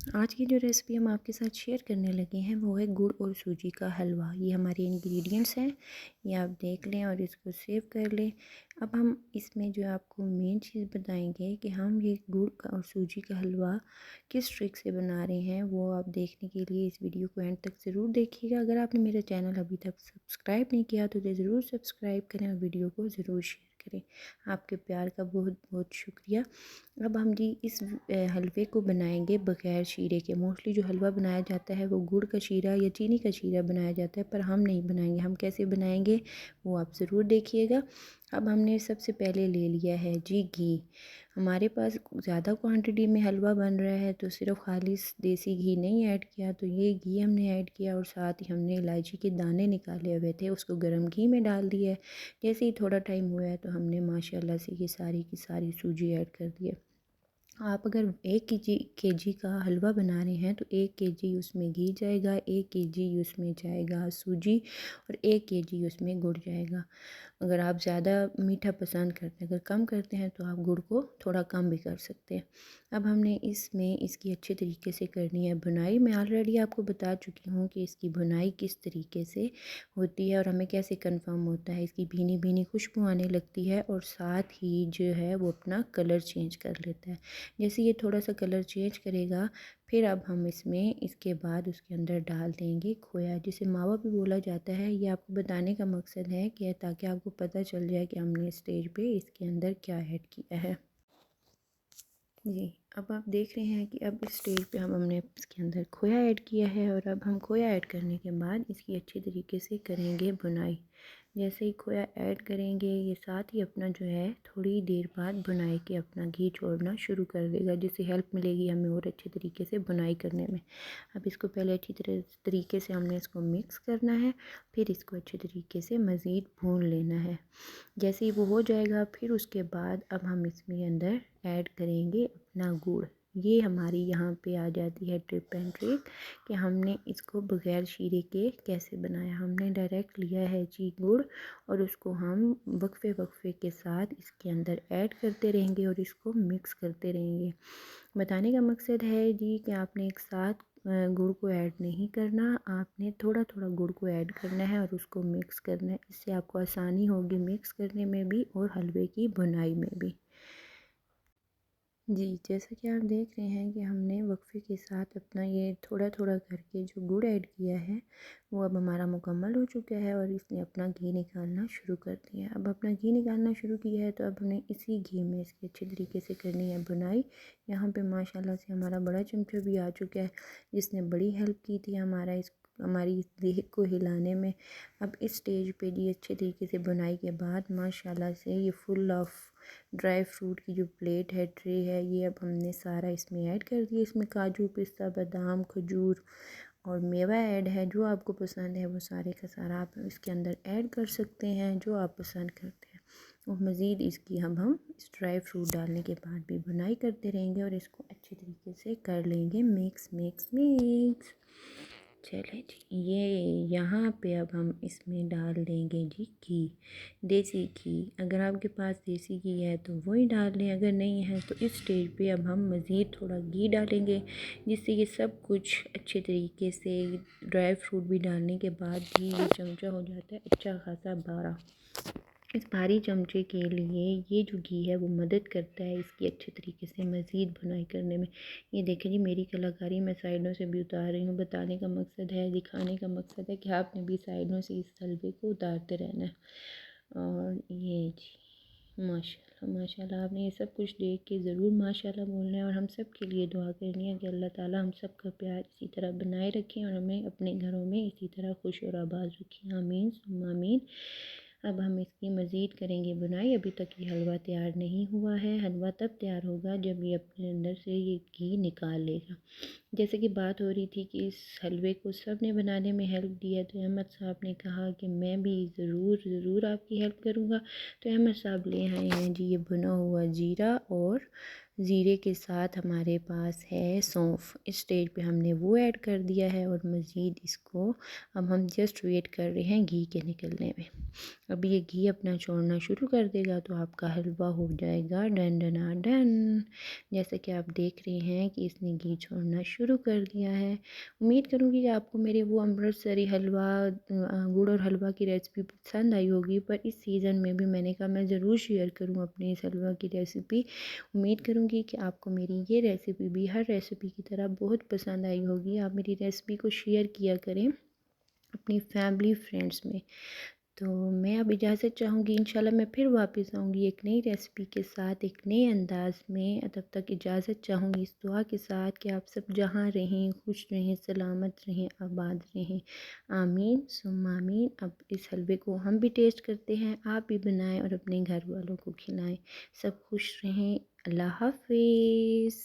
आज की जो रेसिपी हम आपके साथ शेयर करने लगे हैं वो है गुड़ और सूजी का हलवा। ये हमारे इंग्रेडिएंट्स हैं, ये आप देख लें और इसको सेव कर लें। अब हम इसमें जो आपको मेन चीज़ बताएंगे कि हम ये गुड़ का और सूजी का हलवा किस ट्रिक से बना रहे हैं, वो आप देखने के लिए इस वीडियो को एंड तक ज़रूर देखिएगा। अगर आपने मेरा चैनल अभी तक सब्सक्राइब नहीं किया तो ज़रूर सब्सक्राइब करें और वीडियो को ज़रूर शेयर करें। आपके प्यार का बहुत बहुत शुक्रिया। अब हम जी इस हलवे को बनाएंगे बगैर शीरे के। मोस्टली जो हलवा बनाया जाता है वो गुड़ का शीरा या चीनी का शीरा बनाया जाता है, पर हम नहीं बनाएंगे। हम कैसे बनाएंगे वो आप ज़रूर देखिएगा। अब हमने सबसे पहले ले लिया है जी घी। हमारे पास ज़्यादा क्वांटिटी में हलवा बन रहा है तो सिर्फ खालिस देसी घी नहीं ऐड किया, तो ये घी हमने ऐड किया और साथ ही हमने इलायची के दाने निकाले हुए थे, उसको गर्म घी में डाल दिया है। जैसे ही थोड़ा टाइम हुआ है तो हमने माशाल्लाह से ये सारी की सारी सूजी ऐड कर दी है। आप अगर 1 केजी का हलवा बना रहे हैं तो 1 केजी उसमें घी जाएगा, 1 केजी उसमें जाएगा सूजी और 1 केजी उसमें गुड़ जाएगा। अगर आप ज़्यादा मीठा पसंद करते हैं, अगर कम करते हैं तो आप गुड़ को थोड़ा कम भी कर सकते हैं। अब हमने इसमें इसकी अच्छे तरीके से करनी है बुनाई। मैं ऑलरेडी आपको बता चुकी हूँ कि इसकी बुनाई किस तरीके से होती है और हमें कैसे कंफर्म होता है। इसकी भीनी भीनी खुशबू आने लगती है और साथ ही जो है वो अपना कलर चेंज कर लेता है। जैसे ये थोड़ा सा कलर चेंज करेगा, फिर अब हम इसमें इसके बाद उसके अंदर डाल देंगे खोया, जिसे मावा भी बोला जाता है। ये आपको बताने का मकसद है कि ताकि आपको पता चल जाए कि हमने स्टेज पे इसके अंदर क्या ऐड किया है। जी, अब आप देख रहे हैं कि अब इस स्टेज पे हमने इसके अंदर खोया ऐड किया है और अब हम खोया ऐड करने के बाद इसकी अच्छी तरीके से करेंगे बुनाई। जैसे ही खोया ऐड करेंगे ये साथ ही अपना जो है थोड़ी देर बाद बुनाई के अपना घी छोड़ना शुरू कर देगा, जिससे हेल्प मिलेगी हमें और अच्छे तरीके से बुनाई करने में। अब इसको पहले अच्छी तरीके से हमने इसको मिक्स करना है, फिर इसको अच्छे तरीके से मज़ीद भून लेना है। जैसे ही वो हो जाएगा फिर उसके बाद अब हम इसमें अंदर ऐड करेंगे अपना गुड़। ये हमारी यहाँ पे आ जाती है टिप एंड ट्रिक कि हमने इसको बग़ैर शीरे के कैसे बनाया। हमने डायरेक्ट लिया है जी गुड़ और उसको हम वक्फे वक्फे के साथ इसके अंदर ऐड करते रहेंगे और इसको मिक्स करते रहेंगे। बताने का मकसद है जी कि आपने एक साथ गुड़ को ऐड नहीं करना, आपने थोड़ा थोड़ा गुड़ को ऐड करना है और उसको मिक्स करना है। इससे आपको आसानी होगी मिक्स करने में भी और हलवे की बुनाई में भी। जी, जैसा कि आप देख रहे हैं कि हमने वक्फे के साथ अपना ये थोड़ा थोड़ा करके जो गुड़ ऐड किया है वो अब हमारा मुकम्मल हो चुका है और इसने अपना घी निकालना शुरू कर दिया है। अब अपना घी निकालना शुरू किया है तो अब हमने इसी घी में इसकी अच्छे तरीके से करनी है बुनाई। यहाँ पे माशाल्लाह से हमारा बड़ा चमचा भी आ चुका है, जिसने बड़ी हेल्प की थी हमारी इस देह को हिलाने में। अब इस स्टेज पे जी अच्छे तरीके से बुनाई के बाद माशाल्लाह से ये फुल ऑफ ड्राई फ्रूट की जो प्लेट है, ट्रे है, ये अब हमने सारा इसमें ऐड कर दिया। इसमें काजू, पिस्ता, बादाम, खजूर और मेवा ऐड है। जो आपको पसंद है वो सारे का सारा आप इसके अंदर ऐड कर सकते हैं, जो आप पसंद करते हैं। और मज़ीद इसकी हम इस ड्राई फ्रूट डालने के बाद भी बुनाई करते रहेंगे और इसको अच्छे तरीके से कर लेंगे मिक्स मिक्स मिक्स। चले जी, ये यहाँ पे अब हम इसमें डाल देंगे जी घी, देसी घी। अगर आपके पास देसी घी है तो वही डाल लें, अगर नहीं है तो इस स्टेज पे अब हम मज़ीद थोड़ा घी डालेंगे, जिससे ये सब कुछ अच्छे तरीके से ड्राई फ्रूट भी डालने के बाद भी ये चमचा हो जाता है अच्छा खासा बड़ा। इस भारी चमचे के लिए ये जो घी है वो मदद करता है इसकी अच्छे तरीके से मज़ीद बुनाई करने में। ये देखें जी, मेरी कलाकारी मैं साइडों से भी उतार रही हूँ। बताने का मकसद है, दिखाने का मकसद है कि आपने भी साइडों से इस हलवे को उतारते रहना है। और ये जी माशाल्लाह माशाल्लाह, आपने ये सब कुछ देख के ज़रूर माशाल्लाह बोलना है और हम सब के लिए दुआ करनी है कि अल्लाह ताला हम सब का प्यार इसी तरह बनाए रखें और हमें अपने घरों में इसी तरह खुश और आबाद रखें। आमीन सुम्मा आमीन। अब हम इसकी मज़ीद करेंगे बुनाई। अभी तक ये हलवा तैयार नहीं हुआ है। हलवा तब तैयार होगा जब ये अपने अंदर से ये घी निकाल लेगा। जैसे कि बात हो रही थी कि इस हलवे को सब ने बनाने में हेल्प दी है, तो अहमद साहब ने कहा कि मैं भी ज़रूर आपकी हेल्प करूँगा। तो अहमद साहब ले आए हैं जी ये भुना हुआ जीरा और ज़ीरे के साथ हमारे पास है सौंफ। इस स्टेज पे हमने वो ऐड कर दिया है और मज़ीद इसको अब हम जस्ट वेट कर रहे हैं घी के निकलने में। अब ये घी अपना छोड़ना शुरू कर देगा तो आपका हलवा हो जाएगा डन डना डन। जैसा कि आप देख रहे हैं कि इसने घी छोड़ना शुरू कर दिया है। उम्मीद करूँगी कि आपको मेरे वो अमृतसरी हलवा गुड़ और हलवा की रेसिपी पसंद आई होगी, पर इस सीज़न में भी मैंने कहा मैं ज़रूर शेयर करूँ अपनी इस हलवा की रेसिपी। उम्मीद करूँगी कि आपको मेरी ये रेसिपी भी हर रेसिपी की तरह बहुत पसंद आई होगी। आप मेरी रेसिपी को शेयर किया करें अपनी फैमिली फ्रेंड्स में। तो मैं अब इजाज़त चाहूँगी, इंशाल्लाह मैं फिर वापस आऊँगी एक नई रेसिपी के साथ, एक नए अंदाज़ में। तब तक इजाज़त चाहूँगी इस दुआ के साथ कि आप सब जहाँ रहें, खुश रहें, सलामत रहें, आबाद रहें। आमीन सुम्मा आमीन। अब इस हलवे को हम भी टेस्ट करते हैं, आप भी बनाएँ और अपने घर वालों को खिलाएँ। सब खुश रहें। अल्लाह हाफ़िज़।